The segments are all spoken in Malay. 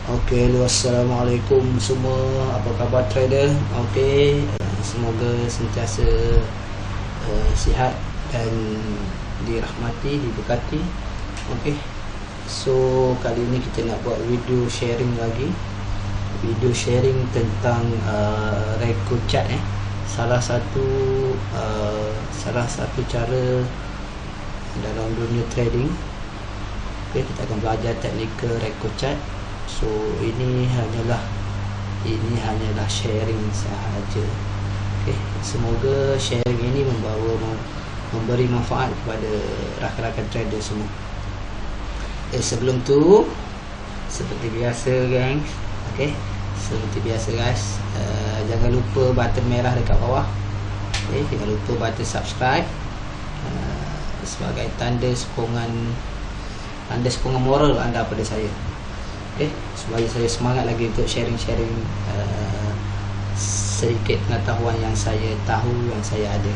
Okey, assalamualaikum semua. Apa khabar trader? Okey, semoga sentiasa sihat dan dirahmati, diberkati. Okey. So, kali ini kita nak buat video sharing lagi. Video sharing tentang Reko Chart salah satu cara dalam dunia trading. Okey, kita akan belajar teknikal Reko Chart. So ini hanyalah sharing sahaja. Okey, semoga sharing ini memberi manfaat kepada rakan-rakan trader semua. Sebelum tu, seperti biasa guys, okey, seperti biasa guys, jangan lupa button merah dekat bawah. Okey, jangan lupa button subscribe sebagai tanda sokongan moral anda pada saya. Okay, supaya saya semangat lagi untuk sharing-sharing sedikit pengetahuan yang saya tahu, yang saya ada.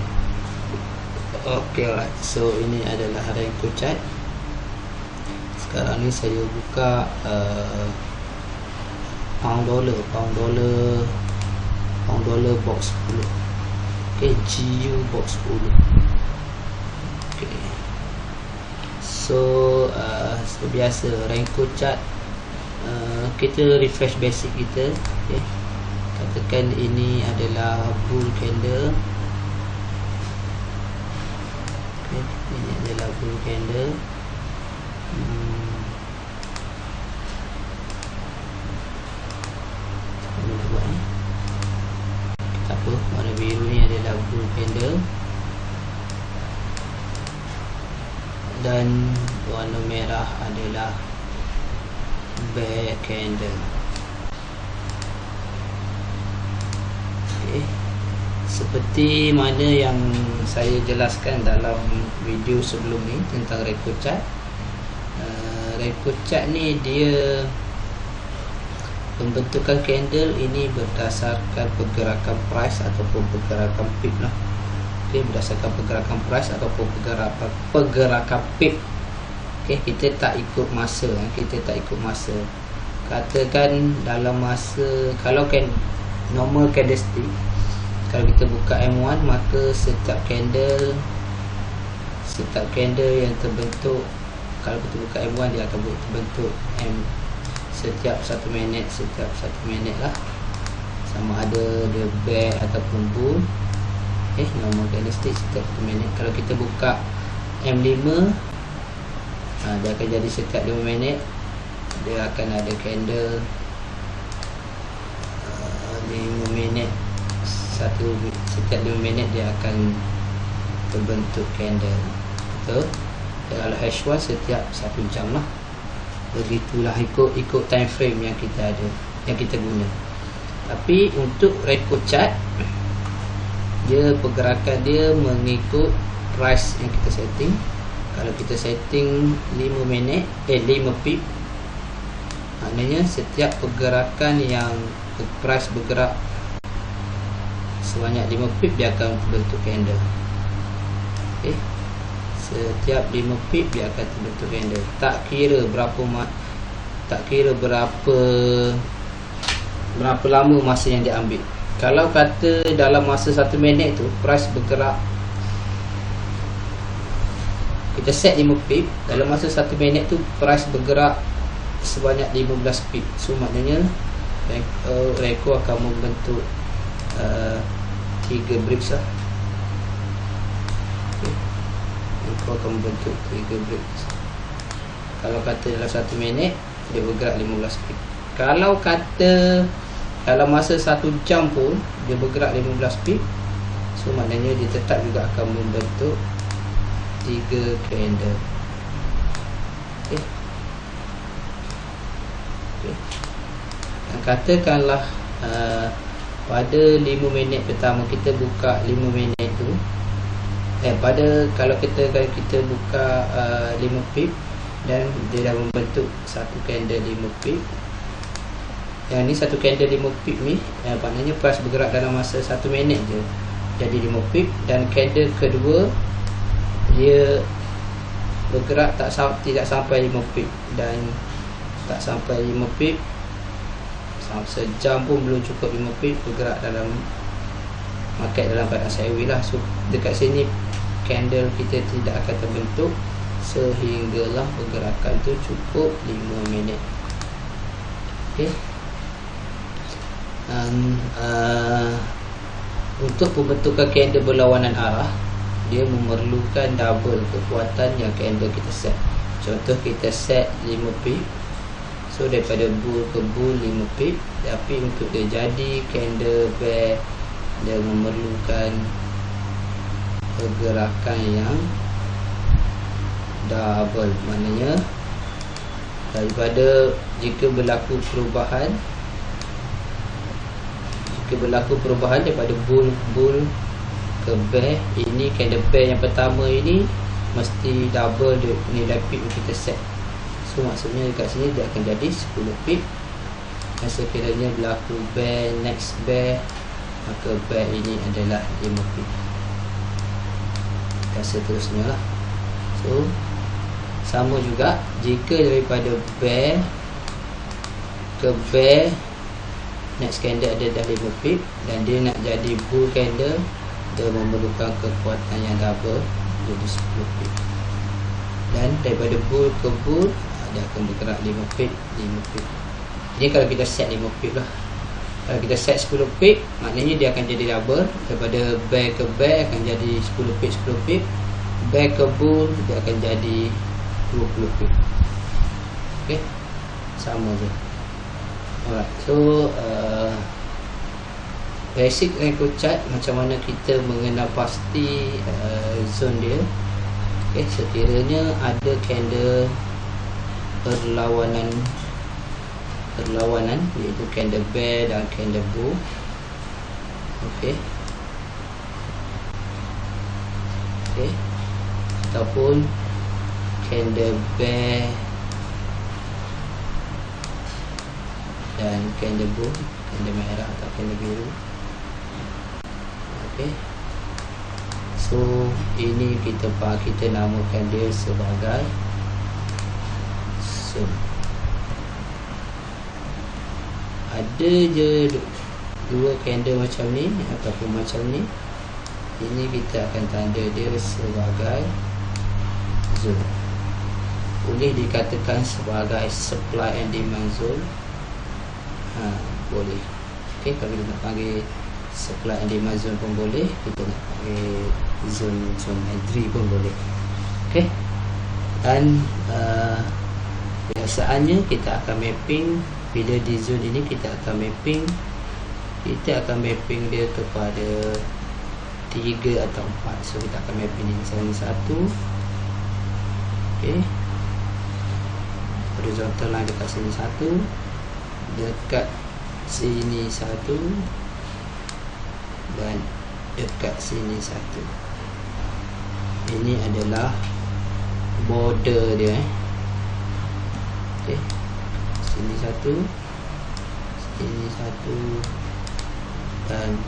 Okay, alright. So ini adalah Reko Chart. Sekarang ni saya buka pound dollar box 10. Okay, GU box 10. Okay. So seperti biasa Reko Chart, kita refresh basic kita. Okay. Katakan ini adalah bull candle. Okay. Ini adalah bull candle. Tak apa, warna biru ni adalah bull candle dan warna merah adalah bear candle. Okay. Seperti mana yang saya jelaskan dalam video sebelum ni tentang Reko Chart. Reko Chart ni dia pembentukan candle ini berdasarkan pergerakan price ataupun pergerakan peak lah. Okay, berdasarkan pergerakan price ataupun pergerakan peak. Okay, kita tak ikut masa. Katakan dalam masa, kalau normal candlestick, kalau kita buka M1, maka setiap candle yang terbentuk, kalau kita buka M1, dia akan terbentuk setiap 1 minit lah, sama ada dia bear ataupun bull. Okay, normal candlestick setiap 1 minit. Kalau kita buka M5, dia akan jadi setiap 5 minit dia akan ada candle 5 minit, setiap 5 minit dia akan terbentuk candle. Betul? Kalau H1 setiap 1 jam lah. Begitulah ikut time frame yang kita ada, yang kita guna. Tapi untuk Reko Chart, dia pergerakan dia mengikut price yang kita setting. Kalau kita setting 5 pip, maknanya setiap pergerakan yang price bergerak sebanyak 5 pip, dia akan terbentuk candle. Okay. Setiap 5 pip dia akan terbentuk candle. Tak kira berapa lama masa yang dia ambil. Kalau kata dalam masa 1 minit tu price bergerak, kita set 5 pip, dalam masa 1 minit tu price bergerak sebanyak 15 pip. So maknanya Reko akan membentuk 3 bricks lah. Okay. Reko akan membentuk 3 bricks. Kalau kata dalam 1 minit dia bergerak 15 pip. Kalau kata dalam masa 1 jam pun dia bergerak 15 pip, so maknanya dia tetap juga akan membentuk 3 candle. Okay. Okay. Katakanlah pada 5 minit pertama kita buka 5 minit tu, kalau kita buka 5 pip dan dia dah membentuk satu candle 5 pip. Yang ni satu candle 5 pip ni, maknanya price bergerak dalam masa 1 minit je jadi 5 pip. Dan candle kedua dia bergerak tidak sampai 5 pip, dan tak sampai 5 pip sejam pun belum cukup 5 pip bergerak dalam market dalam keadaan sideways lah. So dekat sini candle kita tidak akan terbentuk sehinggalah pergerakan tu cukup 5 minit. Okay. Untuk pembentukan candle berlawanan arah, dia memerlukan double kekuatan yang candle kita set. Contoh kita set 5 pip, so daripada bull ke bull 5 pip. Tapi untuk dia jadi candle bear, dia memerlukan pergerakan yang double. Maknanya daripada jika berlaku perubahan daripada bull ke bear, ini candle bear yang pertama ini mesti double nilai pip yang kita set. So maksudnya dekat sini dia akan jadi 10 pip. Dan sekiranya berlaku bear, next bear, maka bear ini adalah 5 pip. Dan seterusnya lah. So sama juga jika daripada bear ke bear, next candle ada dah 5 pip, dan dia nak jadi bull candle, dia memerlukan kekuatan yang double, jadi 10 pip. Dan daripada bull ke bull, dia akan bergerak 5 pip, 5 pip. Ini kalau kita set 5 pip lah. Kalau kita set 10 pip, maknanya dia akan jadi double. Daripada bear ke bear akan jadi 10 pip, 10 pip. Bear ke bull, dia akan jadi 20 pip. Okay, sama je. Alright, so basic Renko chart, macam mana kita mengenal pasti zone dia. Okay, sekiranya ada candle perlawanan, iaitu candle bear dan candle bull. Okay, ataupun candle bear dan candle bull, candle merah atau candle biru. Okay, so ini kita namakan dia sebagai zone. Ada je dua candle macam ni ataupun macam ni, ini kita akan tanda dia sebagai zone. Boleh dikatakan sebagai supply and demand zone. Boleh. Okay, kalau kita nak panggil supply and demand zone pun boleh, kita nak panggil zone entry pun boleh. Okay, dan biasaannya kita akan mapping, bila di zone ini kita akan mapping dia kepada 3 atau 4. So kita akan mapping ini misalnya 1. Okay, horizontal line dekat sini 1, dekat sini 1, dan dekat sini 1. Ini adalah border dia. Okay, sini 1, sini 1, dan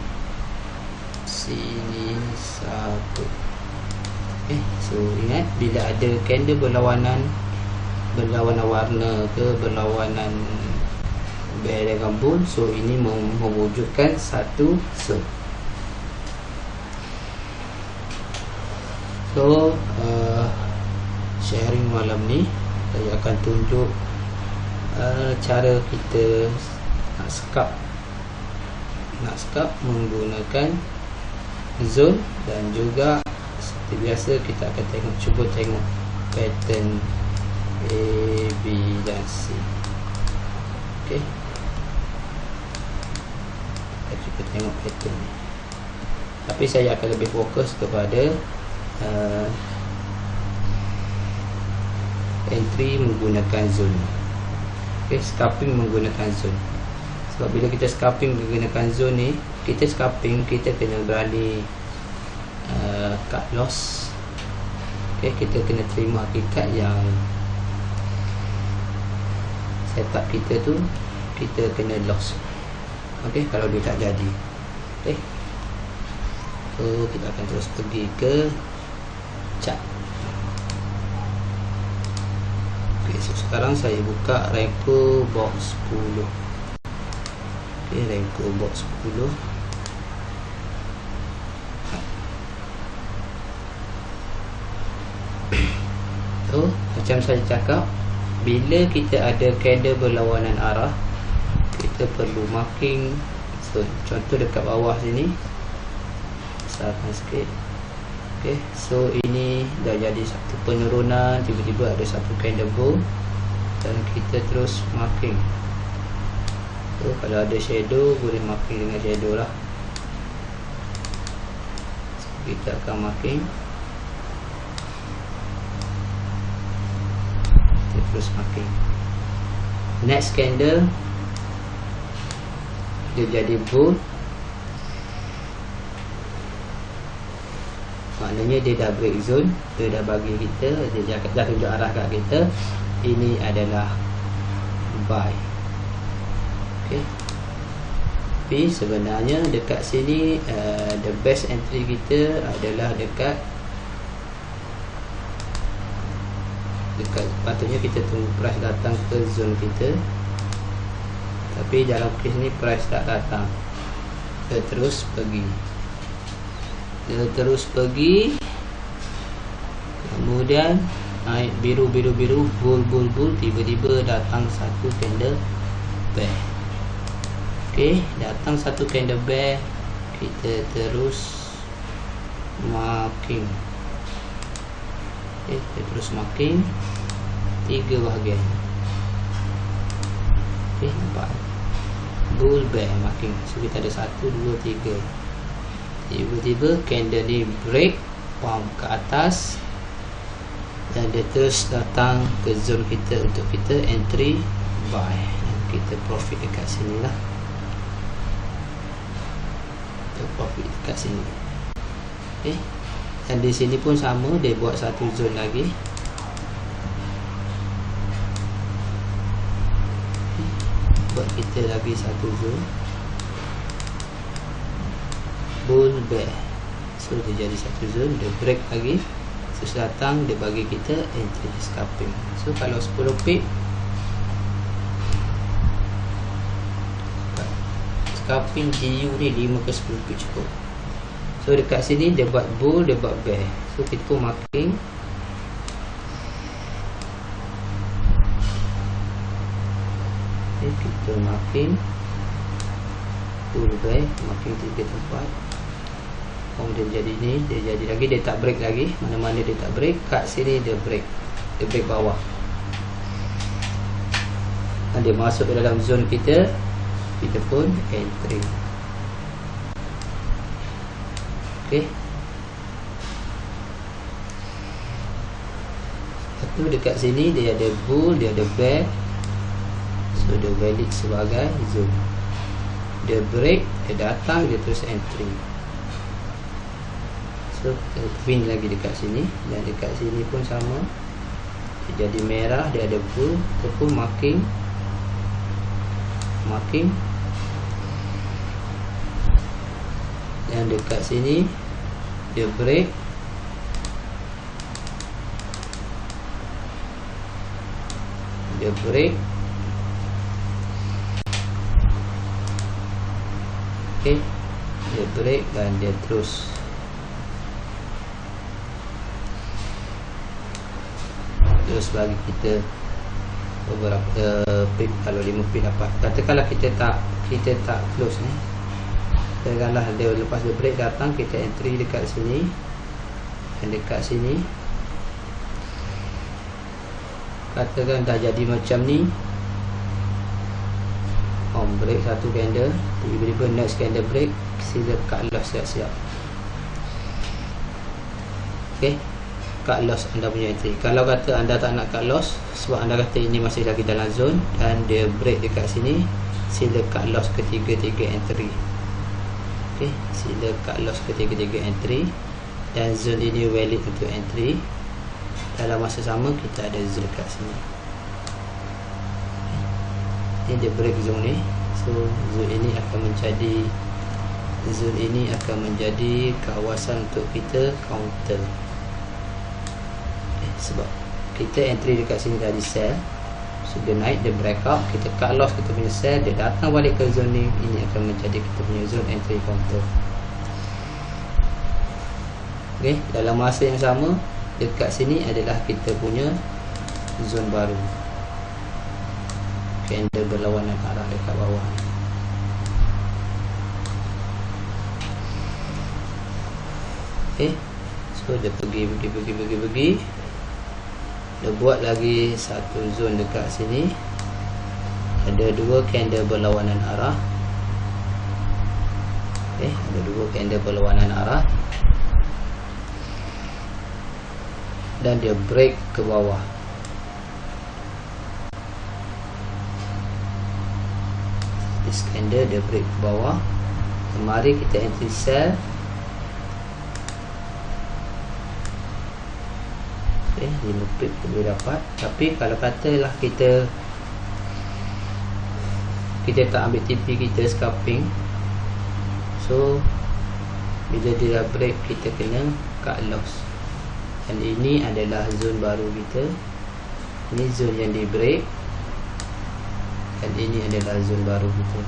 sini 1. Okay, so ingat, bila ada candle berlawanan warna ke berlawanan bear dengan bull, so ini mewujudkan satu zone. So sharing malam ni saya akan tunjuk cara kita nak scalp menggunakan zone, dan juga seperti biasa kita akan cuba tengok pattern A, B dan C. Okay, kita cuba tengok pattern ni, tapi saya akan lebih fokus kepada entry menggunakan zone. Okay, scalping menggunakan zone. Sebab bila kita scalping menggunakan zone ni, kita kena berani cut loss. Okay, kita kena terima hakikat yang setup kita tu kita kena loss. Okay, kalau dia tak jadi. Okay, so kita akan terus pergi ke chart. Okay, so sekarang saya buka Renko box 10. Okay, Renko box 10. So, macam saya cakap, bila kita ada candle berlawanan arah, kita perlu marking. So, contoh dekat bawah sini, besarkan sikit. Okay, so ini dah jadi satu penurunan, tiba-tiba ada satu candle bull dan kita terus marking. So, kalau ada shadow, boleh marking dengan shadow lah. So, kita akan marking, kita terus marking. Next candle dia jadi bull, maknanya dia dah break zone, dia dah bagi kita, dia dah tunjuk arah kat kita, ini adalah buy. Okay. Tapi sebenarnya dekat sini the best entry kita adalah dekat patutnya kita tunggu price datang ke zone kita. Tapi dalam kes ni price tak datang, kita terus pergi, kemudian naik biru, bull, tiba-tiba datang satu candle bear. Okay, datang satu candle bear, kita terus marking. Okay, kita terus marking 3 bahagian. Okay, nampak bull bear marking. So kita ada 1, 2, 3. Tiba-tiba candle ni break, pump ke atas, dan dia terus datang ke zone kita untuk kita entry buy. Kita profit dekat sini lah. Kita profit dekat sini. Okay. Dan di sini pun sama, dia buat satu zone lagi. Buat kita lagi satu zone bull bear. So dia jadi satu zone, dia break lagi, terus datang, dia bagi kita entry scalping. So kalau 10 pip scalping GU ni 5 ke 10 pip cukup. So dekat sini dia buat bull, dia buat bear. So kita pun marking. Okay, kita marking bull bear, marking 3 tempat. Kemudian jadi ni, dia jadi lagi, dia tak break lagi. Mana-mana dia tak break, kat sini dia break. Dia break bawah. Dan dia masuk ke dalam zone kita, kita pun entry. Okay. Satu dekat sini dia ada bull, dia ada bear. So dia valid sebagai zone. Dia break, dia datang, dia terus entry. So kita pin lagi dekat sini, dan dekat sini pun sama. Dia jadi merah, dia ada bull, kita pun marking. Dan dekat sini dia break, dia break. Okay, dia break dan dia terus bagi kita beberapa pip. Kalau 5 pip dapat, katakanlah kita tak close ni, katakanlah dia lepas dia break datang, kita entry dekat sini, dan dekat sini katakan dah jadi macam ni, break satu candle, tiba-tiba next candle break, sila cut loss siap-siap. Okay, cut loss anda punya entry. Kalau kata anda tak nak cut loss, sebab anda kata ini masih lagi dalam zone dan dia break dekat sini, sila cut loss ketiga-tiga entry. Okay, sila cut loss ketiga-tiga entry, dan zone ini valid untuk entry. Dalam masa sama kita ada zone dekat sini. Ini dia break zone ni. So zone ini akan menjadi kawasan untuk kita counter. Sebab kita entry dekat sini tadi sell, Sudah naik, dia breakout, kita cut loss kita punya sell, dia datang balik ke zone ni, ini akan menjadi kita punya zone entry counter. Okay, dalam masa yang sama dekat sini adalah kita punya zone baru, candle berlawanan arah dekat bawah. Okay, so dia pergi, dia buat lagi satu zone dekat sini, ada dua candle berlawanan arah. Okay, ada dua candle berlawanan arah dan dia break ke bawah. This candle dia break ke bawah. Mari kita entry sell. Okay, 5 pip boleh dapat. Tapi kalau katalah kita tak ambil TP kita scalping, so bila dia dah break kita kena cut loss. Dan ini adalah zone baru kita. Ini zone yang di break, dan ini adalah zone baru kita.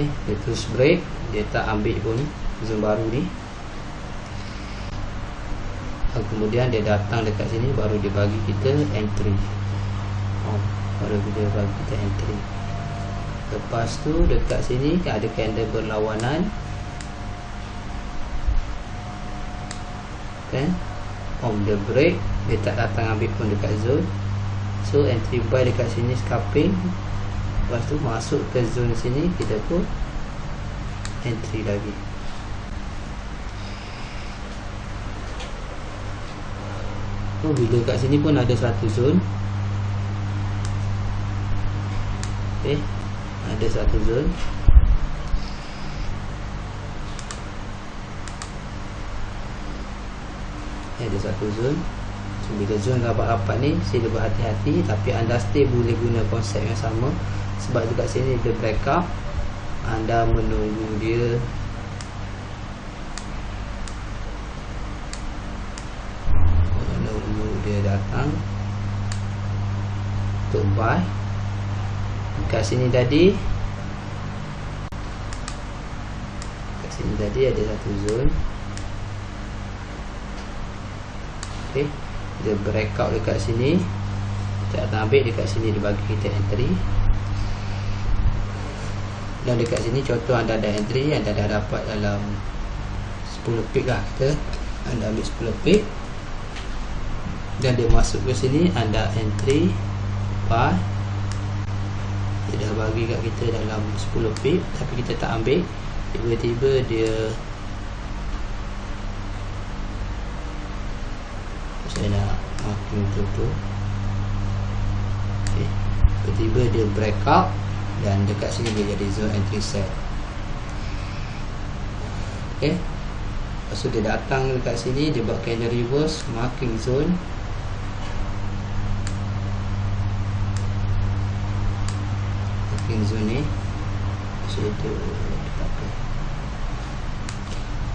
Dia terus break, dia tak ambil pun zone baru ni. Dan kemudian dia datang dekat sini, baru dia bagi kita entry. Baru dia bagi kita entry. Lepas tu dekat sini ada candle berlawanan, kan? Dia break, dia tak datang ambil pun dekat zone. So entry buy dekat sini scalping. Lepas tu masuk ke zone sini, kita pun entry lagi. Bila kat sini pun ada satu zone. Okay, ada satu zone. Ada satu zone. So, bila zone rapat-rapat ni, sila berhati-hati. Tapi anda still boleh guna konsep yang sama. Sebab dekat sini dia break up, anda menunggu dia datang untuk buy. Dekat sini tadi ada satu zone. Okay, dia breakout dekat sini, kita akan ambil dekat sini, dia bagi kita entry. Dan dekat sini contoh anda ada entry, anda dah dapat dalam 10 pip lah, kita anda ambil 10 pip dan dia masuk ke sini, anda entry buy. Dia dah bagi kat kita dalam 10 pip tapi kita tak ambil. Tiba-tiba dia, saya nak marking tu. Okay, tiba-tiba dia break out dan dekat sini dia jadi zone entry sell. Okay, lepas tu dia datang dekat sini, dia buat candle reverse, marking zone. Marking zone ni, so dia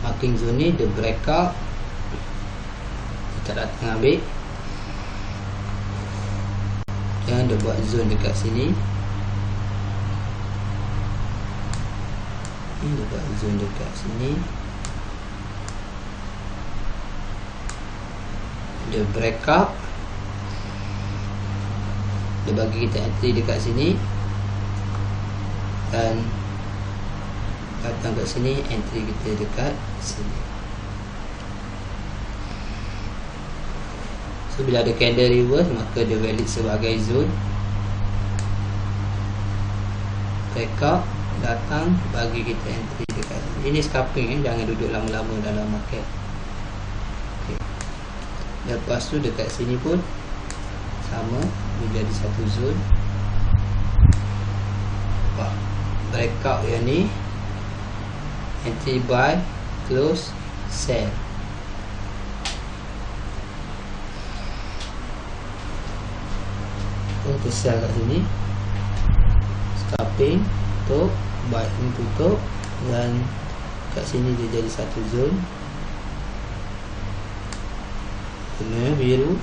marking zone ni, dia break out, kita datang ambil dan dia buat zone dekat sini. Dia buat zone dekat sini, dia break up, dia bagi kita entry dekat sini dan datang kat sini, entry kita dekat sini. So bila ada candle reverse, maka dia valid sebagai zone. Break up, datang, bagi kita entry dekat sini. Ini scalping, jangan duduk lama-lama dalam market. Okay. Lepas tu dekat sini pun sama, dia jadi satu zone. Breakout yang ni, entry buy, close, sell. Kita sell kat sini, scalping, tutup, buy ni tutup, dan kat sini dia jadi satu zone. Kena biru.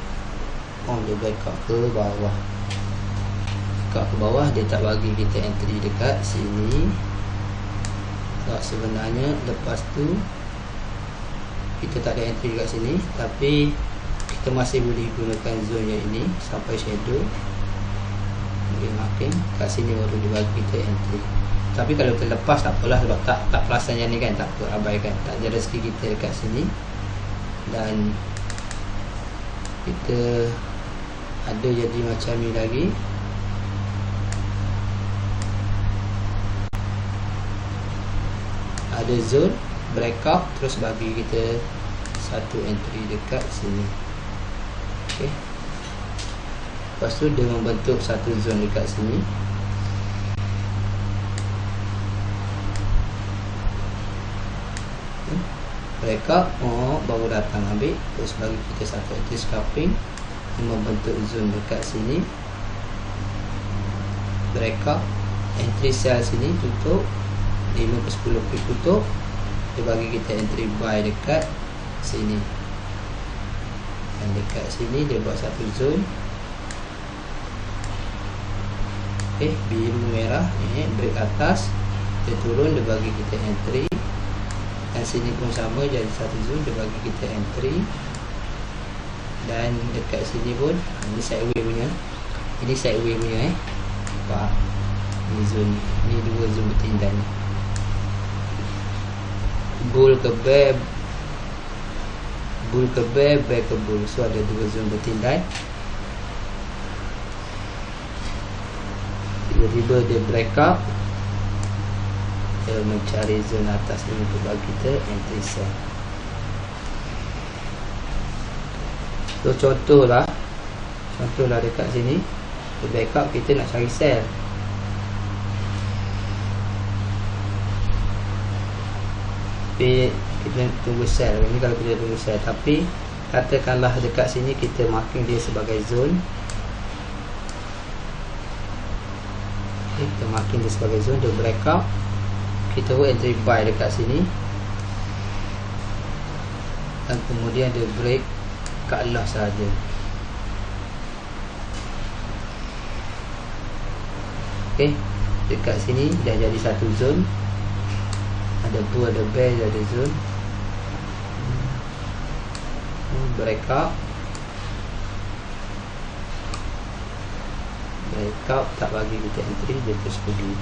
Dia breakout ke bawah. Breakout ke bawah, dia tak bagi kita entry dekat sini. Sebab sebenarnya lepas tu kita tak ada entry dekat sini, tapi kita masih boleh gunakan zone yang ini sampai shadow. Boleh marking kat sini baru dia bagi kita entry. Tapi kalau terlepas tak apalah, sebab tak perasan yang ni kan, tak apa, abaikan. Tak ada rezeki kita dekat sini. Dan kita ada jadi macam ni lagi. Ada zone breakout, terus bagi kita satu entry dekat sini. Okey. Lepas tu dia membentuk satu zone dekat sini. Breakout, baru datang ambil, terus bagi kita satu entry scalping, membentuk zone dekat sini. Breakout, entry sell sini tutup 5/10 pip tutup. Dia bagi kita entry buy dekat sini. Dan dekat sini dia buat satu zone. Okey, biru merah ni break atas, dia turun, dia bagi kita entry. Dan sini pun sama, jadi satu zone, dia bagi kita entry. Dan dekat sini pun ini sideway punya. Ini sideway punya nampak. Ini zone, ini dua zone bertindai ni. Bull ke bear, bull ke bear, bear ke bull. So ada dua zone bertindai. Tiba-tiba dia break up, dia mencari zone atas ni untuk bagi kita entry sell. So contohlah dekat sini dia break up, kita nak cari sell. Tapi kita tunggu sell. Ini kalau kita tunggu sell, tapi katakanlah dekat sini kita marking dia sebagai zone. Okay, kita marking dia sebagai zone, dia breakout, kita buat entry buy dekat sini. Dan kemudian dia break kat loss saja. Okay, dekat sini dah jadi satu zone. Ada bull, ada bear, ada zone. Breakout, breakout tak bagi kita entry, dia terus pergi.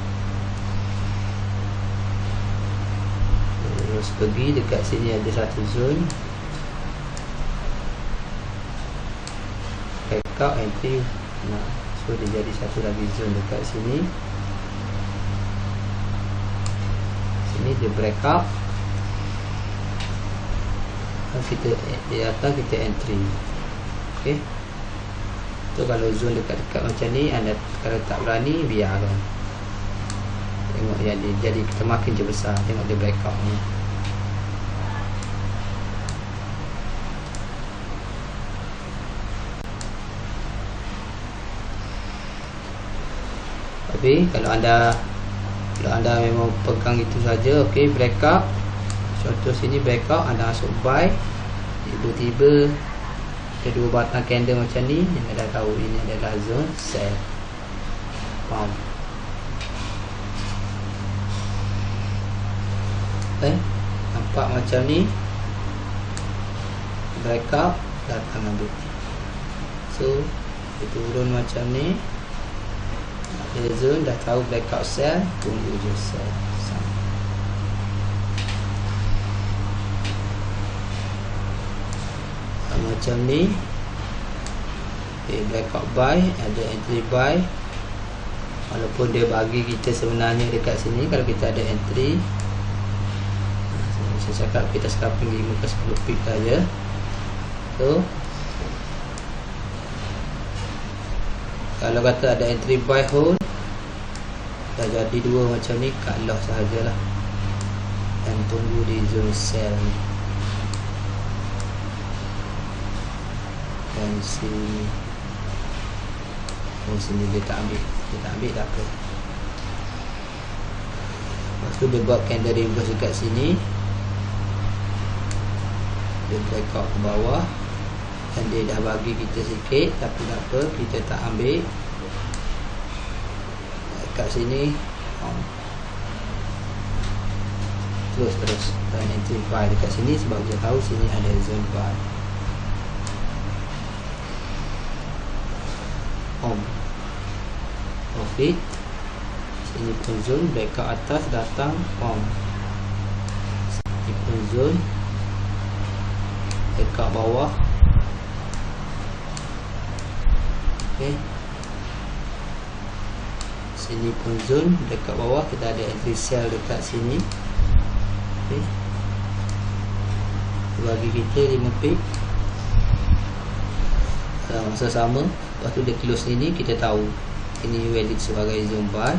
Terus pergi, dekat sini ada satu zone. Breakout, entry. So dia jadi satu lagi zone dekat sini. Sini dia breakout. Kita di atas kita entry. Okey. So kalau zone dekat-dekat macam ni, anda kalau tak berani biarkan. Tengok yang dia jadi, kita makin je besar. Tengok dia breakout ni. Tapi kalau anda memang pegang itu saja, okey, breakout. Contoh sini breakout, anda masuk buy, tiba-tiba ada dua batang candle macam ni, anda dah tahu ini adalah zone sell. Faham? Nampak macam ni, breakout, datang ambil. So dia turun macam ni, ada zone, dah tahu breakout sell, tunggu je sell. Macam ni. Okay, breakout buy, ada entry buy. Walaupun dia bagi kita sebenarnya dekat sini, kalau kita ada entry, saya cakap kita scalping 5/10 pip saja. So kalau kata ada entry buy hold, dah jadi dua macam ni, cut loss sahajalah. Dan tunggu di zone sell ni. Dan sini dia tak ambil, tak apa. Lepas tu dia buat candle reverse dekat sini, dia breakout ke bawah, dan dia dah bagi kita sikit, tapi tak apa, kita tak ambil kat sini. Terus dan entry buy dekat sini, sebab kita tahu sini ada zone buy. Profit, sini pun zone, breakout atas datang sini pun zone, breakout bawah. Okay, sini pun zone, breakout bawah, kita ada entry sell dekat sini. Okay, bagi kita 5 pip masa sama. Lepas tu dia close sini, kita tahu ini valid sebagai zone buy.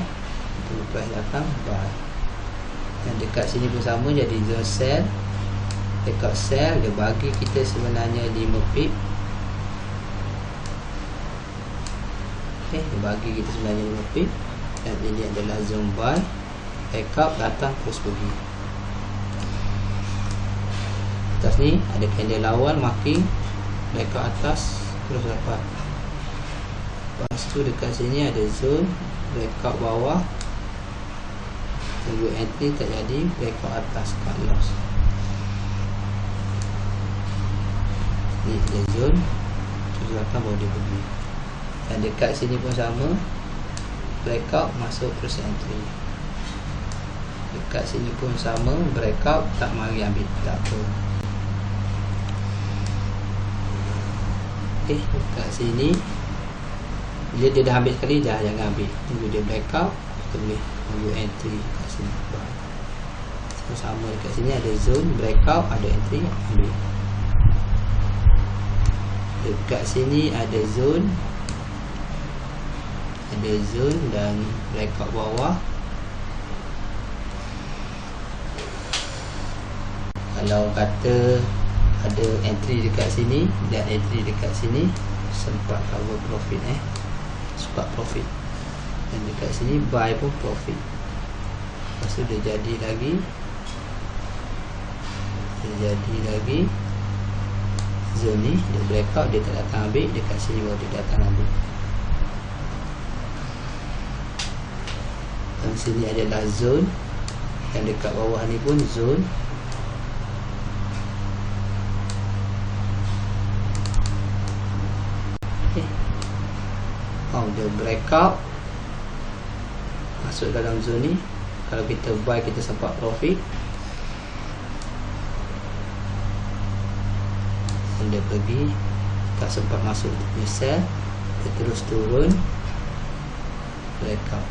Tunggu price datang, buy. Dan dekat sini pun sama, jadi zone sell, dekat sell, dia bagi kita sebenarnya 5 pip. Okay, dia bagi kita sebenarnya 5 pip, dan ini adalah zone buy. Backup datang terus pergi. Atas ni ada candle lawan, marking backup atas terus dapat. Lepas tu dekat sini ada zone, breakout bawah, tunggu entry tak jadi, breakout atas, cut loss. Ni ada zone, terus belakang baru dia pergi. Dan dekat sini pun sama, breakout masuk terus entry. Dekat sini pun sama, breakout tak mari ambil, tak apa. Okay, dekat sini bila dia dah ambil sekali, dah jangan ambil, tunggu dia breakout, kita boleh tunggu entry kat sini. So, sama dekat sini ada zone, breakout, ada entry, ambil. Dekat sini ada zone dan breakout bawah. Kalau kata ada entry dekat sini dan entry dekat sini, sempat cover profit, sempat profit. Dan dekat sini buy pun profit. Lepas tu dia jadi lagi zone ni, dia breakout, dia tak datang ambil, dekat sini baru dia datang ambil. Dan sini adalah zone, dan dekat bawah ni pun zone. Dia breakout masuk dalam zone ni. Kalau kita buy, kita sempat profit, dan dia pergi, tak sempat masuk dia sell, dia terus turun, breakout,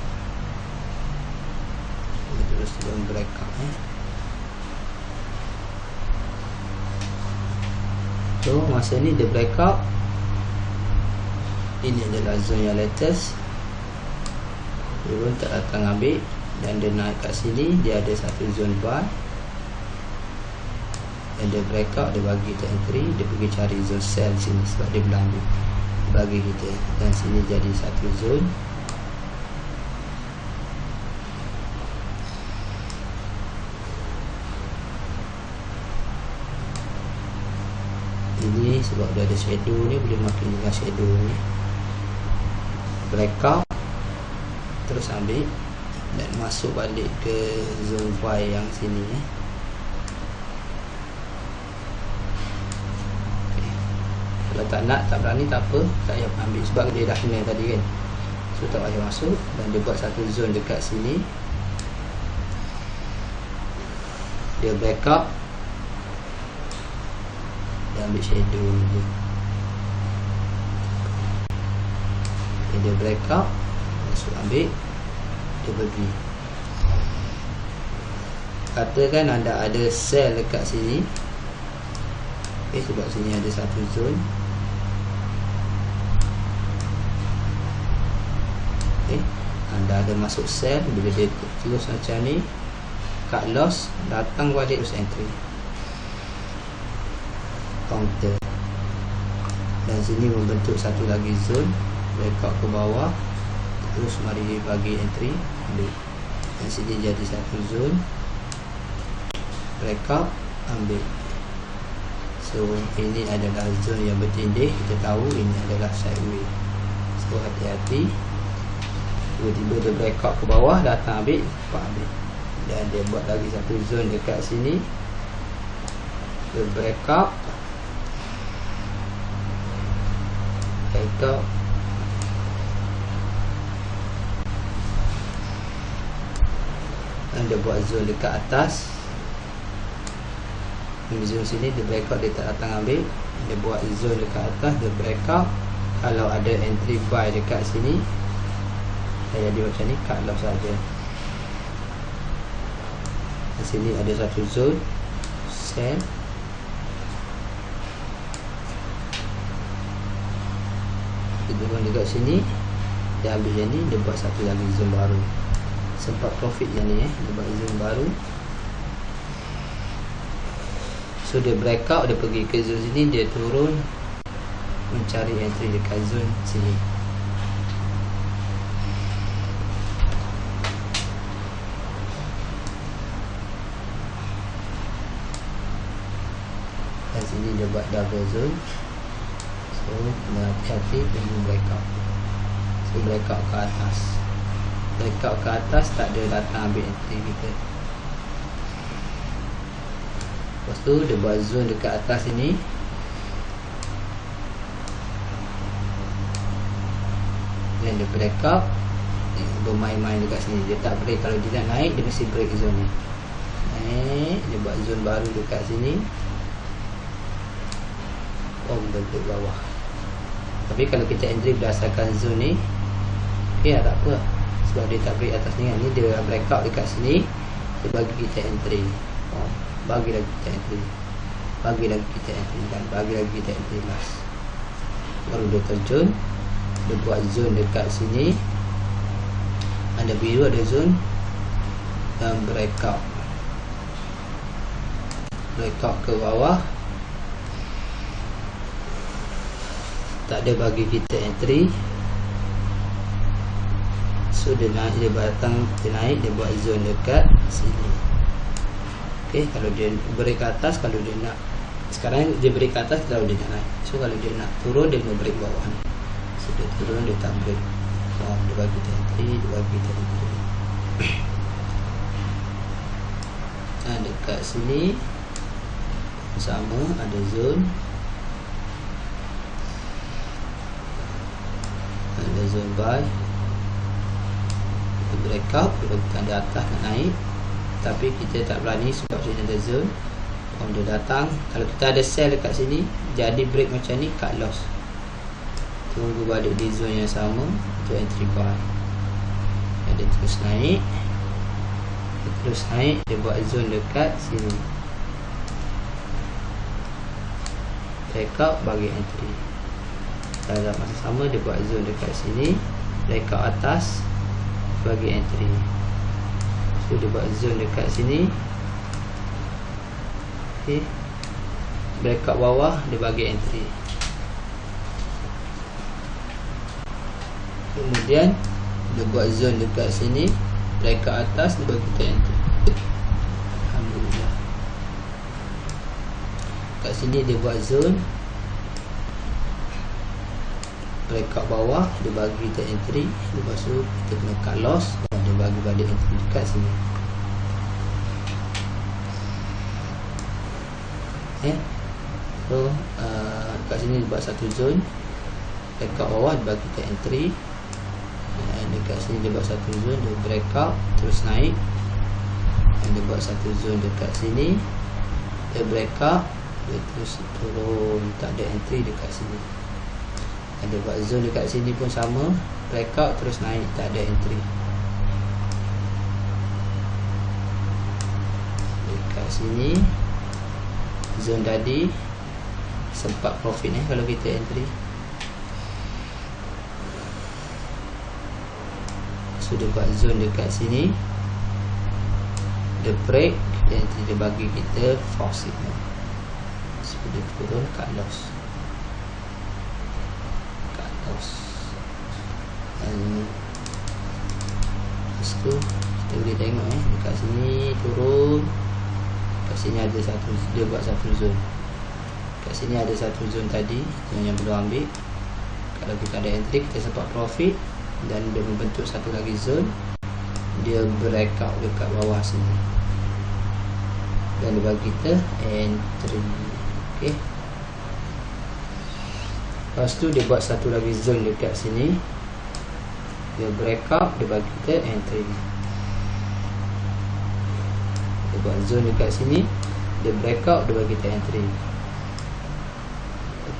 dia terus turun, breakout. So masa ni dia breakout. Ini adalah zone yang latest, turun tak datang ambil, dan dia naik kat sini, dia ada satu zone buy, dan dia breakout, dia bagi kita entry, dia pergi cari zone sell sini sebab dia belanja, bagi kita, dan sini jadi satu zone. Ini sebab dia ada shadow ni, boleh makin dengan shadow ni. Breakout, terus ambil dan masuk balik ke zone buy yang sini. Okay. Kalau tak nak, tak berani, tak apa, tak payah ambil sebab dia dah kena tadi kan. So tak payah masuk, dan dia buat satu zone dekat sini. Dia breakout, dia ambil shadow je. Dia breakout, masuk ambil, dia pergi. Katakan anda ada sell dekat sini, sebab sini ada satu zone. Anda ada masuk sell, bila dia close macam ni, cut loss, datang balik terus entry, counter. Dan sini membentuk satu lagi zone, breakout ke bawah, terus mari bagi entry, ambil. Dan sini jadi satu zone, breakout, ambil. So ini adalah zone yang bertindih, kita tahu ini adalah sideway. So hati-hati, tiba-tiba dia breakout ke bawah, datang ambil, cepat ambil. Dan dia buat lagi satu zone dekat sini, dia breakout, dan dia buat zone dekat atas. Ini zone sini dia breakout, dia tak datang ambil. Dia buat zone dekat atas, dia breakout. Kalau ada entry buy dekat sini, saya jadi macam ni, cut loss saja. Di sini ada satu zone sell. Kita turun dekat sini, dia ambil yang ni, dia buat satu lagi zone baru. Sempat profit yang ni, dia buat zone baru. So dia breakout, dia pergi ke zone sini, dia turun mencari entry dekat zone sini. Dan sini dia buat double zone. So hati-hati dengan breakout. So breakout ke atas, breakout ke atas, tak ada datang ambil entry kita. Lepas tu dia buat zone dekat atas sini. Dan dia breakout, dia bermain-main dekat sini. Dia tak break, kalau dia nak naik, dia mesti break zone ni. Naik, dia buat zone baru dekat sini. Oh, dia break bawah. Tapi kalau kita entry berdasarkan zone ni, okay lah, tak apa. Sebab dia tak break atas ni kan. Ni dia breakout dekat sini, dia bagi kita entry. Bagi lagi kita entry, bagi lagi kita entry, dan bagi lagi kita entry last. Baru dia terjun, dia buat zone dekat sini. Ada biru, ada zone, dan breakout ke bawah. Tak ada bagi kita entry. So dia naik, dia datang, dia naik, dia buat zone dekat sini. Okay, kalau dia break ke atas, kalau dia nak, sekarang dia break ke atas, kalau dia nak naik. So kalau dia nak turun, dia kena break bawah ni. So dia turun, dia tak break. Dia bagi kita entry, dia bagi kita entry. Nah, dekat sini sama, ada zone, ada zone buy. Dia breakout, dia bagi tanda atas nak naik. Tapi kita tak berani sebab sini ada zone. Kalau dia datang, kalau kita ada sell dekat sini, jadi break macam ni, cut loss. Tunggu balik di zone yang sama untuk entry buy. Dia terus naik, dia buat zone dekat sini. Breakout, bagi entry. Dalam masa sama dia buat zone dekat sini. Breakout atas, bagi entry. So dia buat zone dekat sini. Okay, breakout bawah, dia bagi entry. Kemudian dia buat zone dekat sini. Breakout atas, dia bagi kita entry. Alhamdulillah. Kat sini dia buat zone. Breakout bawah, dia bagi kita entry. Lepas tu kita kena cut loss. Dia bagi balik entry dekat sini. So kat sini dia buat satu zone. Breakout bawah, dia bagi kita entry. Dan dekat sini dia buat satu zone, dia breakout terus naik. Dan dia buat satu zone dekat sini, dia breakout, dia terus turun, tak ada entry dekat sini. Dan dia buat zone dekat sini pun sama, breakout terus naik, tak ada entry. Dekat sini zone tadi sempat profit kalau kita entry. So dia buat zone dekat sini, dia break, dan dia bagi kita false signal. So dia turun, cut loss. Dan lepas tu kita boleh tengok dekat sini turun. Kat sini ada satu, dia buat satu zone. kat sini ada satu zone tadi yang belum ambil. Kalau kita ada entry, kita sempat profit dan dia membentuk satu lagi zone, dia breakout dekat bawah sini dan dia bagi kita entry. Okey, lepas tu dia buat satu lagi zone dekat sini, dia breakout, dia bagi kita entry. Dia buat zone dekat sini, dia breakout, dia bagi kita entry.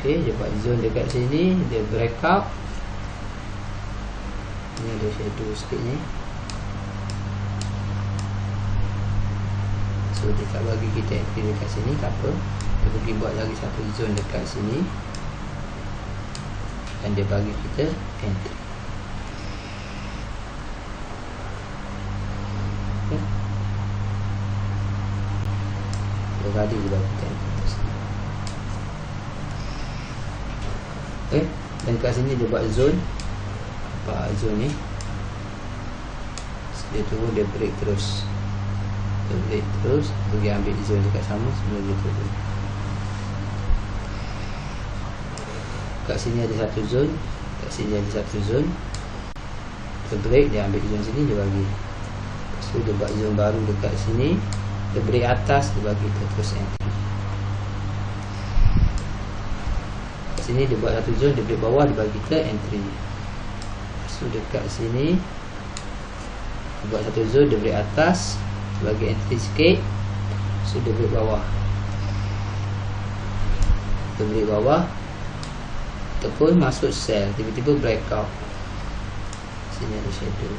Okey, dia buat zone dekat sini, dia breakout. Ni ada shadow sikit ni, so dia tak bagi kita entry dekat sini, tak apa. Dia pergi buat lagi satu zone dekat sini dan dia bagi kita entry. Okay. Dia bagi kita entry. Okay. Dan kat sini dia buat zone. Apa zone ni? Dia turun, dia break terus. Dia break terus, pergi ambil zone dekat sama sebelum dia turun. Kat sini ada satu zone, kat sini ada satu zone. Dia break, dia ambil zone sini, dia bagi. Lepas tu dia buat zone baru dekat sini, dia break atas, dia bagi kita terus entry. Kat sini dia buat satu zone, dia break bawah, dia bagi kita entry. Lepas tu dekat sini dia buat satu zone, dia break atas, dia bagi entry sikit. So dia break bawah, dia break bawah ataupun masuk sell, tiba-tiba breakout. Sini ada shadow.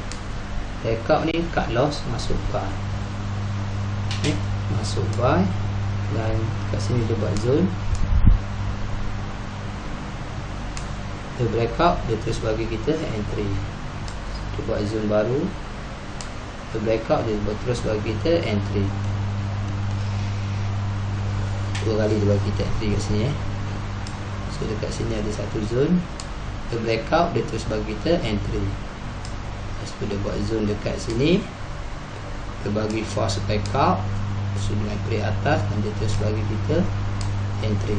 Breakout ni cut loss, masuk buy. Okay, masuk buy. Dan kat sini dia buat zone, dia breakout, dia terus bagi kita entry. Dia buat zone baru, dia breakout, dia buat terus bagi kita entry. Dua kali dia bagi kita entry kat sini. So dekat sini ada satu zone, dia breakout, dia terus bagi kita entry. Lepas tu dia buat zone dekat sini, dia bagi force breakout, so dengan break atas dan dia terus bagi kita entry.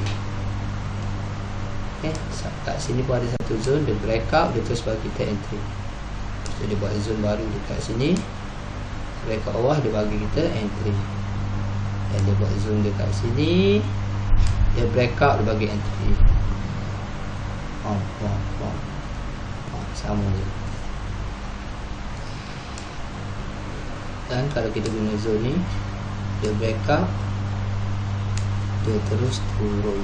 Okay, kat sini pun ada satu zone, dia breakout, dia terus bagi kita entry. Lepas tu dia buat zone baru dekat sini, breakout bawah, dia bagi kita entry. Dan dia buat zone dekat sini, dia breakout, dia bagi entry. Sama je. Dan kalau kita guna zone ni, dia breakout, dia terus turun.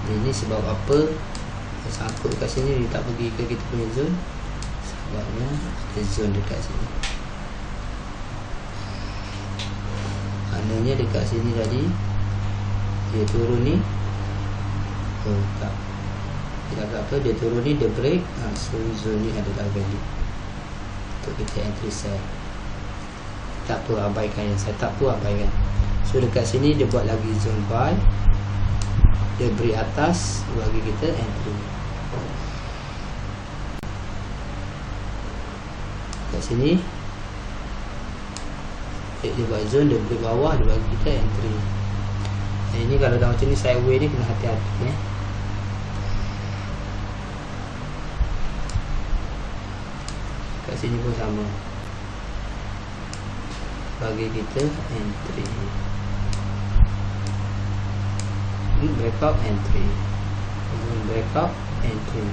Ini sebab apa dia sangkut kat sini, dia tak pergi ke kita punya zone, sebabnya ada zone dekat sini. Maknanya dekat sini tadi dia turun ni, tak, dia agak apa, dia turun ni, dia break. So zone ni adalah value untuk kita entry sell. Tak apa, abaikan yang saya tak apa, abaikan. So dekat sini dia buat lagi zone buy, dia break atas, bagi kita entry. Kat sini dia buat zone, dia break bawah, dia bagi kita entry. Ini kalau dah macam ni sideway ni kena hati-hati ya. Kat sini pun sama, bagi kita entry. Breakout entry, breakout entry.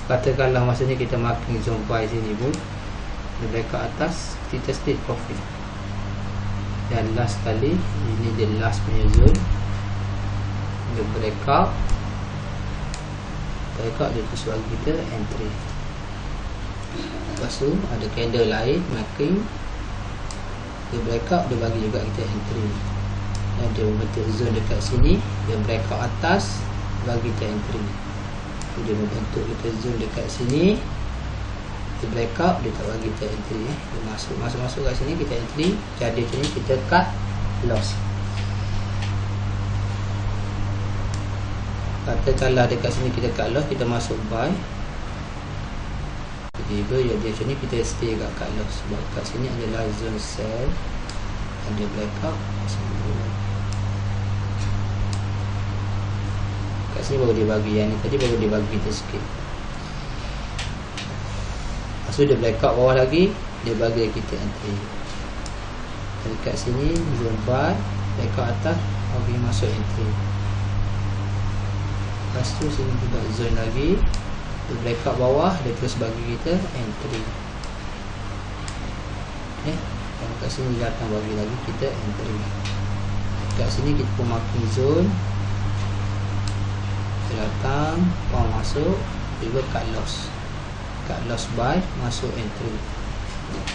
Katakanlah masa ni kita marking zone buy sini pun, dia breakout atas, kita still profit. Dan last kali, ini dia last punya zone, dia breakout, dia terus bagi kita entry. Lepas tu ada candle lain marking, dia breakout, dia bagi juga kita entry. Dan dia membentuk zone dekat sini, dia breakout atas, bagi kita entry. Dia membentuk kita zone dekat sini, dia breakout, dia tak bagi kita entry. Dia masuk kat sini, kita entry. Jadi macam ni kita cut loss. Katakanlah dekat sini kita cut loss, kita masuk buy, tiba-tiba jadi macam ni, kita stay kat loss. Sebab kat sini adalah zone sell, ada breakout, kat sini baru dia bagi, yang ni tadi baru dia bagi kita sikit. Lepas tu dia blackout bawah lagi, dia bagi kita entry. Dan kat sini zone buy, blackout atas, bagi masuk entry. Lepas tu sini kita buat zone lagi, dia blackout bawah, dia terus bagi kita entry. Dan kat sini dia akan bagi lagi kita entry. Kat sini kita pun marking zone, kita datang, pound masuk, juga cut loss buy, masuk entry,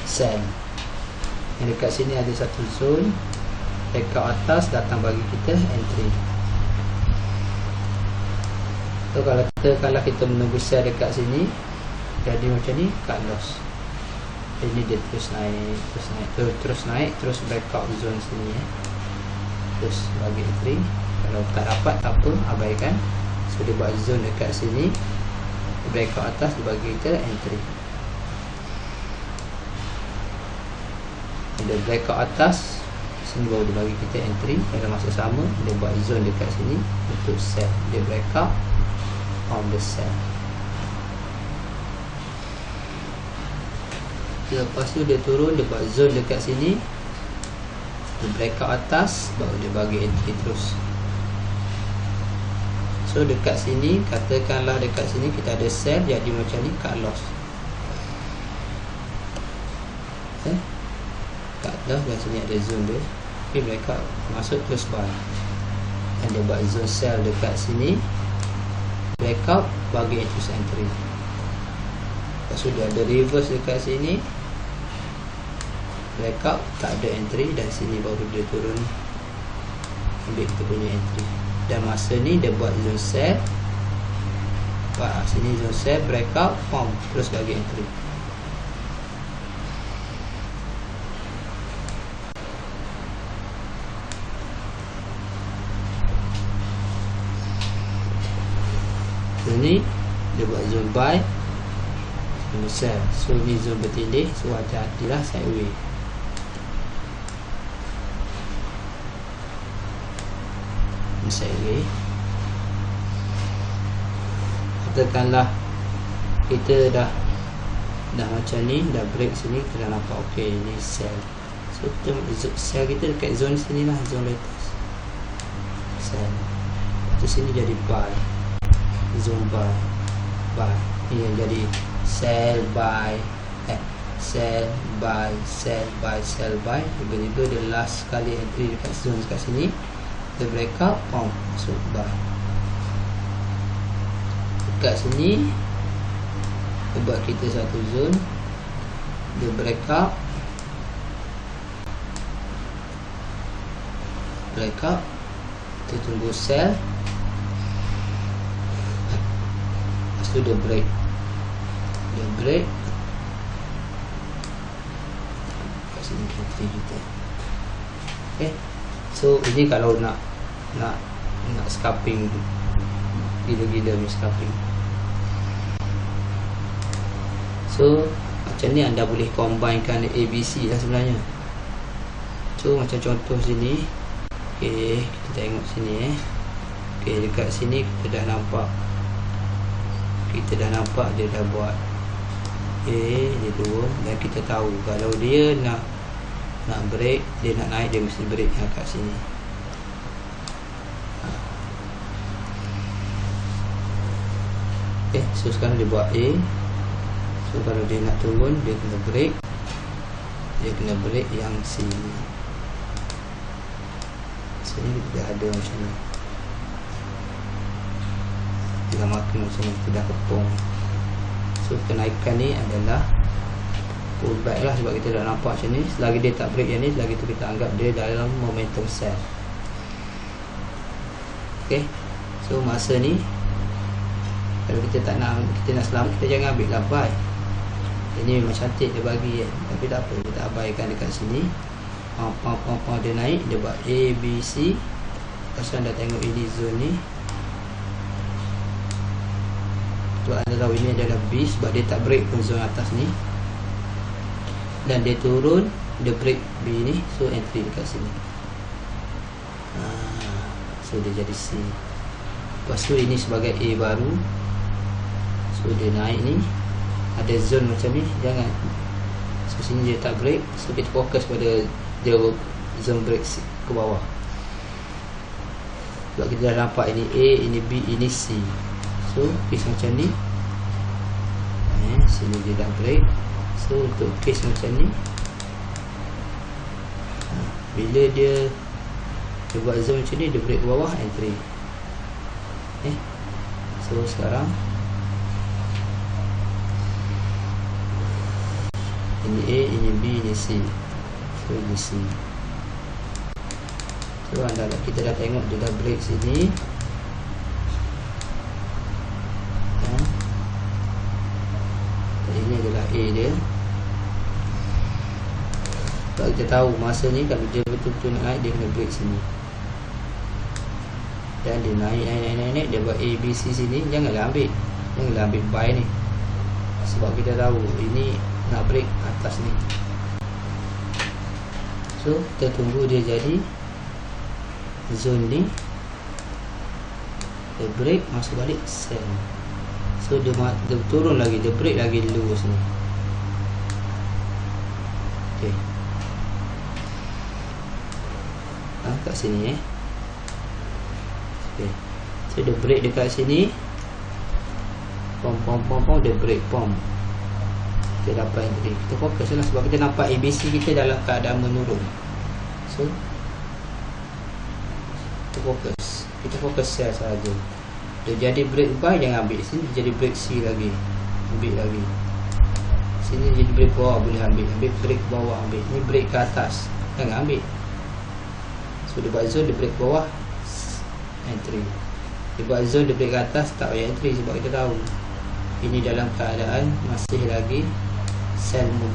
sell. Yang dekat sini ada satu zone, blackout atas, datang bagi kita entry. So kalau kita menunggu sell dekat sini, jadi macam ni, cut loss. Ini dia terus naik, terus breakout zone sini terus bagi entry. Kalau tak dapat, tak apa, abaikan. So dia buat zone dekat sini, breakout atas, dia bagi kita entry. Dia breakout atas, sini baru dia bagi kita entry. Pada masa sama, dia buat zone dekat sini untuk sell. Dia breakout on the sell. Lepas tu dia turun, dia buat zone dekat sini, dia breakout atas, baru dia bagi entry terus. So dekat sini, katakanlah dekat sini kita ada sell, jadi macam ni, cut loss. Cut loss, dan sini ada zone dia. Okay, breakout masuk terus buy. Dan dia buat zone sell dekat sini, breakout, bagi terus entry. Lepas tu dia ada reverse dekat sini, breakout, tak ada entry, dan sini baru dia turun, ambil kita punya entry. Dan masa ni dia buat zone sell, sini zone sell, breakout, form, terus bagi entry. Ni dia buat zone buy, zone sell. So ni zone bertindih, so hati-hatilah sideways. Sideways, katakanlah kita dah macam ni, dah break sini, kita dah nampak ok, ni sell. So sell kita dekat zone sini lah, zone latest, sell. Lepas tu sini jadi buy, zone buy. Ni yang jadi sell buy, sell buy, sell buy, sell buy. Tiba-tiba dia last kali entry dekat zone dekat sini, dia breakout, masuk buy. Dekat sini dia buat kita satu zone, dia breakout, kita tunggu sell. Lepas tu dia break, kat sini kita. Okay, so ini kalau nak scalping, gila-gila ni scalping. So macam ni anda boleh combinekan ABC lah sebenarnya. So macam contoh sini, okay, kita tengok sini okay, dekat sini kita dah nampak, dia dah buat dia turun, dan kita tahu kalau dia nak break, dia nak naik, dia mesti break yang kat sini. Okay, so sekarang dia buat A. So kalau dia nak turun, dia kena break, yang sini. Sini kita ada macam ni, kita makin macam ni, kita dah kepung. So kenaikan ni adalah pullback lah, sebab kita dah nampak macam ni. Selagi dia tak break yang ni, selagi tu kita anggap dia dalam momentum sell. Okay, so masa ni kalau kita nak selamat, kita jangan ambil lah buy. Ini memang cantik dia bagi tapi tak apa, kita abaikan dekat sini. Dia naik, dia buat A, B, C. Pasal anda tengok ini zone ni, sebab anda tahu ini adalah B, sebab dia tak break pun zone atas ni. Dan dia turun, dia break B ni, so entry dekat sini. So dia jadi C. Lepas tu ini sebagai A baru. So dia naik ni, ada zone macam ni, jangan. So sini dia tak break. So kita fokus pada dia zone break ke bawah. Sebab kita dah nampak ini A, ini B, ini C. So case macam ni, sini dia dah break. So untuk case macam ni, bila dia buat zone macam ni, dia break ke bawah, entry. So sekarang ini A, ini B, ini C. So ini C. So kita dah tengok dia dah break sini. Ini adalah A dia. Kalau kita tahu masa ni, kalau dia betul-betul nak naik, dia kena break sini. Dan dia naik, dia buat A, B, C sini. Janganlah ambil buy ni. Sebab kita tahu ini nak break atas ni. So kita tunggu dia jadi zone ni. Dia break, masuk balik sell. So dia turun lagi, dia break lagi dulu sini. Okay, kat sini okay. So dia break dekat sini, pom, dia break pom. Kita dapat entry. Kita fokus lah, sebab kita nampak ABC kita dalam keadaan menurun. So kita fokus sell saja. Dia jadi break buy, jangan ambil. Sini jadi break C lagi, ambil lagi. Sini jadi break bawah, boleh ambil break bawah, ambil. Ini break ke atas, jangan ambil. So dia buat zone, dia break bawah, entry. Dia buat zone, dia break ke atas, tak payah entry. Sebab kita tahu ini dalam keadaan masih lagi sell move.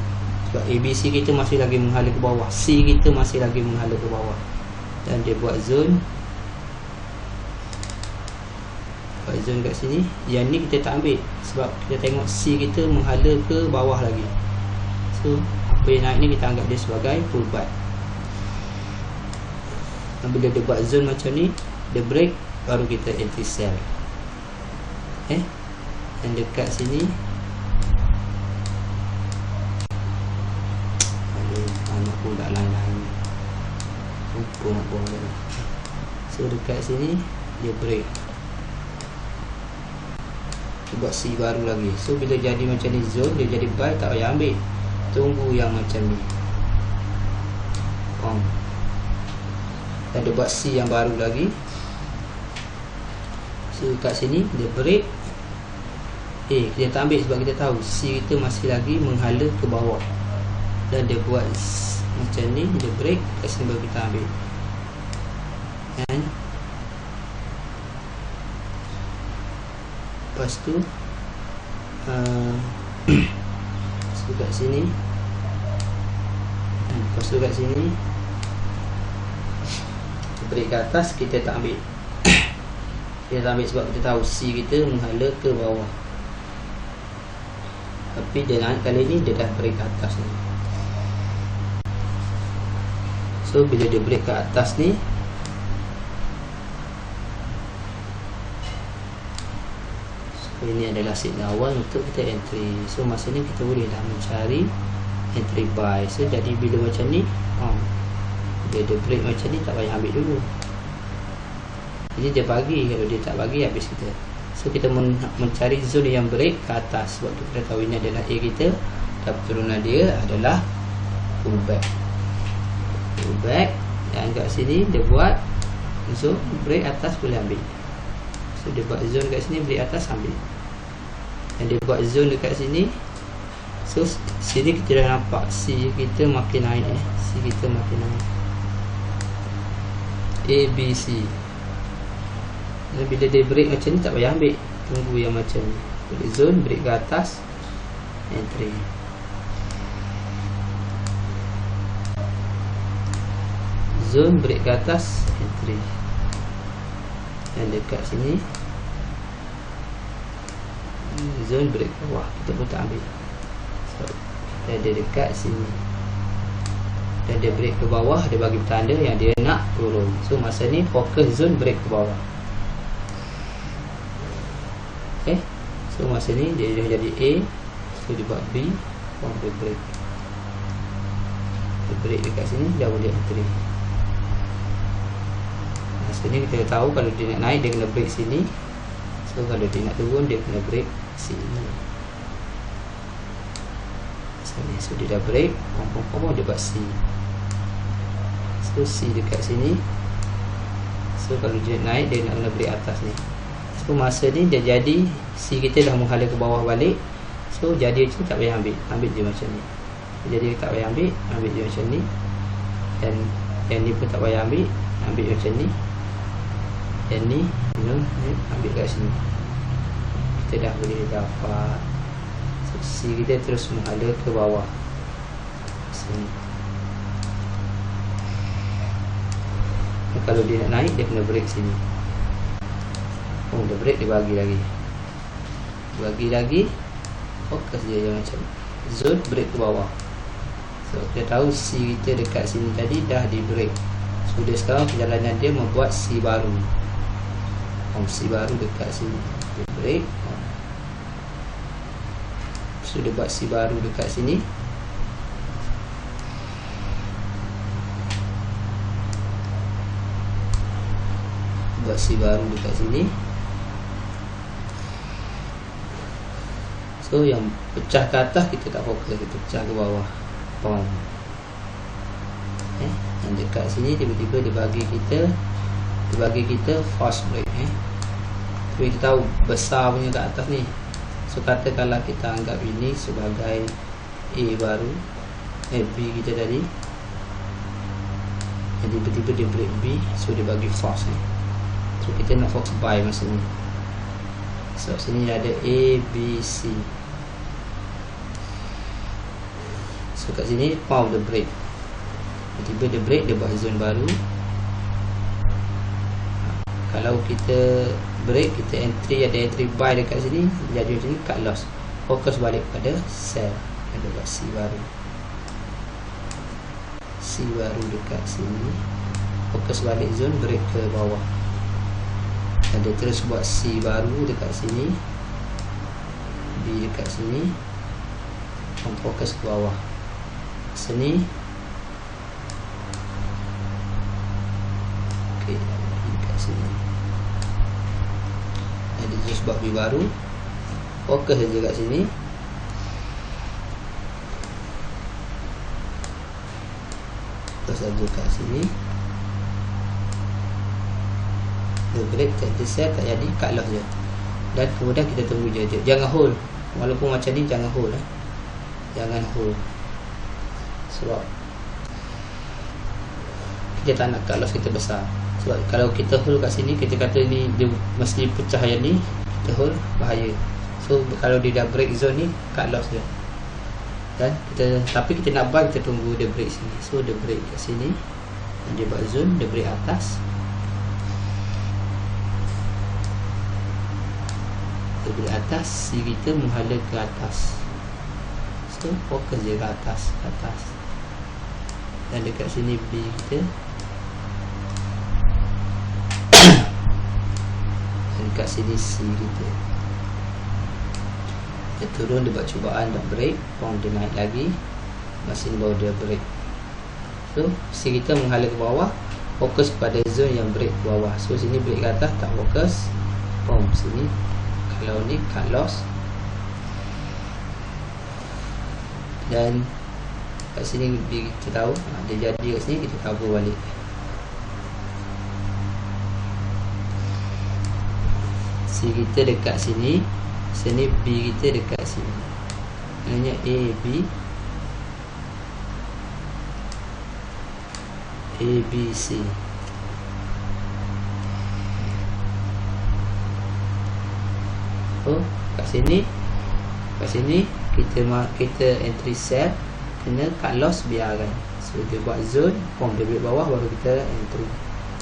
Sebab ABC kita masih lagi menghala ke bawah, C kita masih lagi menghala ke bawah. Dan dia buat zone kat sini. Yang ni kita tak ambil, sebab kita tengok C kita menghala ke bawah lagi. So apa yang naik ni kita anggap dia sebagai pullback. Dan bila dia buat zone macam ni, dia break, baru kita entry sell. Dan dekat sini, anak pun tak lain-lain, lupa nak buang dia. So dekat sini dia break, dia buat C baru lagi. So bila jadi macam ni zone, dia jadi buy, tak payah ambil, tunggu yang macam ni. Dan dia buat C yang baru lagi. So kat sini dia break kita tak ambil, sebab kita tahu C kita masih lagi menghala ke bawah. Dan dia buat macam ni, dia break, kat sini baru kita ambil. Lepas tu kat sini, break ke atas, kita tak ambil. Kita tak ambil sebab kita tahu C kita menghala ke bawah. Tapi dia naik kali ni, dia dah break ke atas ni. So bila dia break ke atas ni, so ini adalah signal awal untuk kita entry. So masa ni kita bolehlah mencari entry buy. So jadi bila macam ni, dia break macam ni, tak payah ambil dulu. Ini dia bagi, kalau dia tak bagi, habis kita. So kita mencari zone yang break ke atas, sebab kita tahu ini adalah A kita, dan turunan dia adalah pullback. Dan kat sini dia buat zone break atas, boleh ambil. So dia buat zone kat sini, break atas, ambil. Dan dia buat zone dekat sini. So sini kita dah nampak C kita makin naik, C kita makin naik, A, B, C. Dan bila dia break macam ni, tak payah ambil, tunggu yang macam ni. Boleh zone, break ke atas, entry. Zone, break ke atas, entry. Dan dekat sini zone, break ke bawah, kita pun tak ambil. So kita ada dekat sini, dan dia break ke bawah, dia bagi tanda yang dia nak turun. So masa ni fokus zone break ke bawah. Okay, so masa ni dia dah jadi A, so dia buat B, form the break. Dia break dekat sini, dah boleh entry. Masa ni kita tahu kalau dia nak naik dia kena break sini. So kalau dia nak turun dia kena break sini. So dia dah break, dia buat C. So C dekat sini. So kalau dia naik dia nak kena break atas ni. So masa ni dia jadi C kita dah menghala ke bawah balik. So jadi je tak payah ambil je macam ni. Jadi tak payah ambil je macam ni. Dan yang ni pun tak payah ambil je macam ni. Dan ni ambil kat sini. Kita dah boleh dapat C kita terus menghala ke bawah sini. Kalau dia nak naik dia kena break sini. Dia break, dia bagi lagi fokus dia yang macam zone break ke bawah. So kita tahu C kita dekat sini tadi dah di break. So dia sekarang perjalanan dia membuat C baru. C baru dekat sini dia break. So dia buat C baru dekat sini. Buat C baru dekat sini. So yang pecah ke atas kita tak fokus, kita pecah ke bawah. Yang dekat sini tiba-tiba dia bagi kita fast break. Tapi kita tahu besar punya kat atas ni. So katakanlah kita anggap ini sebagai A baru, B kita tadi. Jadi tiba-tiba dia break B, so dia bagi fast ni. So kita nak fokus buy masa ni. So sini ada A, B, C. So kat sini pound the break. Tiba-tiba dia break, dia buat zone baru. Kalau kita break, kita entry, ada entry buy dekat sini, jadi macam ni, cut loss. Fokus balik pada sell. Ada buat C baru. C baru dekat sini. Fokus balik zone, break ke bawah. Ada terus buat C baru dekat sini. B dekat sini. Fokus ke bawah. Sini. Okey, dekat sini. Ada terus buat B baru. Fokus saja kat sini. Fokus saja kat sini. Dia break, tak set, tak jadi, cut loss je. Dan kemudian kita tunggu je. Jangan hold. Walaupun macam ni jangan hold. Jangan hold. Sebab kita tak nak cut loss kita besar. Sebab kalau kita hold kat sini, kita kata ni dia mesti pecah yang ni, kita hold bahaya. So kalau dia dah break zone ni, cut loss dia. Dan tapi kita nak buy, kita tunggu dia break sini. So dia break kat sini, dan dia buat zone, dia break atas. Dia break atas, C kita menghala ke atas. So fokus je ke atas. Dan dekat sini B kita. Dan dekat sini C kita. Dia turun, dia buat cubaan, dah break. Dia naik lagi. Masih baru dia break. So C kita menghala ke bawah. Fokus pada zone yang break ke bawah. So sini break ke atas, tak fokus. Sini. Kalau ni cut loss. Dan kat sini kita tahu dia jadi kat sini, kita cover balik. C kita dekat sini, sini B kita dekat sini. Namanya A, B, C. So kat sini kita entry sell, kena cut loss, biarkan. So dia buat zone, dia break bawah, baru kita entry.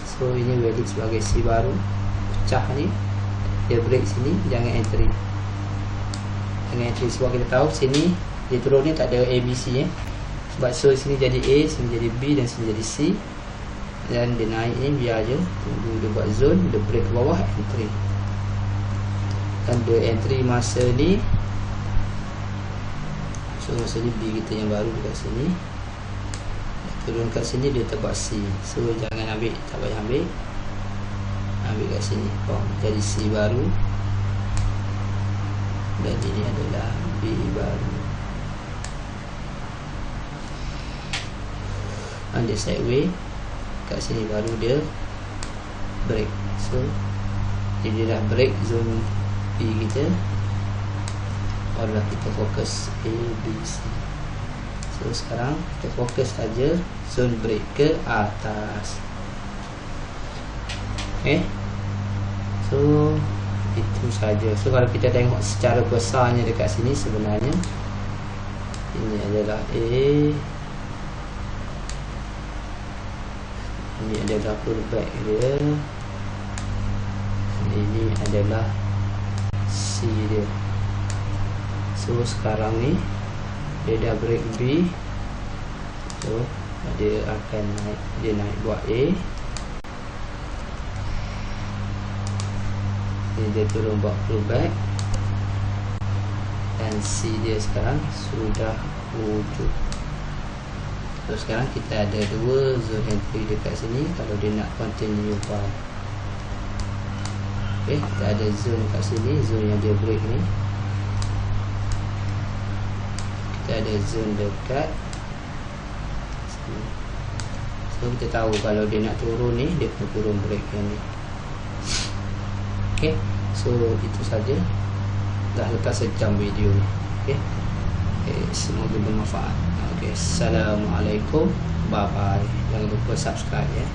So ini valid sebagai C baru. Pecah ni, dia break sini, jangan entry. Sebab kita tahu sini dia turun ni tak ada A, B, C. Sebab so sini jadi A, sini jadi B, dan sini jadi C. Dan dia naik ni biar je, tunggu dia buat zone, dia break ke bawah, entry. Ada entry masa ni. So masa ni B kita yang baru dekat sini. Turun kat sini dia tebak C. So jangan ambil, tak payah ambil. Ambil kat sini. Jadi C baru. Dan ini adalah B baru. Dia sideway. Kat sini baru dia break. So dia dah break zone B kita. Barulah kita fokus A, B, C. So sekarang kita fokus saja zone break ke atas. Okay. So itu saja. So kalau kita tengok secara besarnya dekat sini, sebenarnya ini adalah A, ini adalah pullback dia, ini adalah C dia. So sekarang ni dia dah break B. So dia akan naik, dia naik buat A. Ini dia turun buat pullback. Dan C dia sekarang sudah wujud. So sekarang kita ada dua zone entry dekat sini. Kalau dia nak continue buy. Okay, kita ada zone kat sini, zone yang dia break ni. Kita ada zone dekat sini. So kita tahu kalau dia nak turun ni, dia kena turun break yang ni. Okay, so itu saja. Dah lepas sejam video ni. Okay, semoga bermanfaat. Okay, assalamualaikum, bye bye. Jangan lupa subscribe ya.